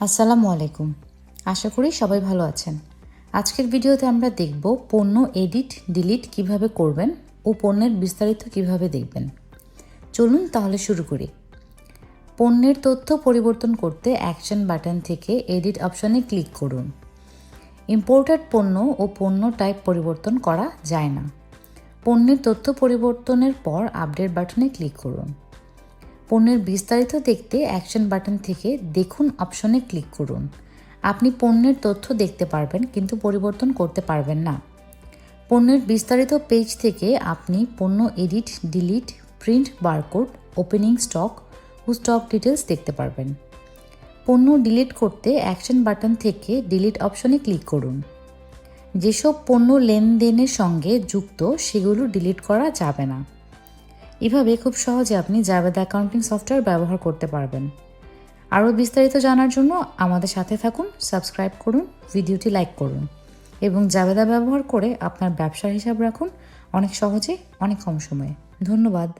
আসসালামু আলাইকুম। আশা করি সবাই ভালো আছেন। আজকের ভিডিওতে আমরা দেখব পণ্য এডিট ডিলিট কিভাবে করবেন ও পণ্যের বিস্তারিত কিভাবে দেখবেন। চলুন তাহলে শুরু করি। পণ্যের তথ্য পরিবর্তন করতে অ্যাকশন বাটন থেকে এডিট অপশনে ক্লিক করুন। ইম্পোর্টেড পণ্য ও পণ্য টাইপ পরিবর্তন করা যায় না। পণ্যের তথ্য পরিবর্তনের পর আপডেট বাটনে ক্লিক করুন। পণ্যের বিস্তারিত দেখতে অ্যাকশন বাটন থেকে দেখুন অপশনে ক্লিক করুন। আপনি পণ্যের তথ্য দেখতে পারবেন কিন্তু পরিবর্তন করতে পারবেন না। পণ্যের বিস্তারিত পেজ থেকে আপনি পণ্য edit delete print barcode opening stock ও স্টক ডিটেলস দেখতে পারবেন। পণ্য ডিলিট করতে অ্যাকশন বাটন থেকে ডিলিট অপশনে ক্লিক করুন। যেসব পণ্য লেনদেনের সঙ্গে যুক্ত সেগুলো ডিলিট করা যাবে না। এভাবে খুব সহজে আপনি জাবেদা অ্যাকাউন্টিং সফটওয়্যার ব্যবহার করতে পারবেন। আরও বিস্তারিত জানার জন্য আমাদের সাথে থাকুন, সাবস্ক্রাইব করুন, ভিডিওটি লাইক করুন এবং জাবেদা ব্যবহার করে আপনার ব্যবসার হিসাব রাখুন অনেক সহজে, অনেক কম সময়ে। ধন্যবাদ।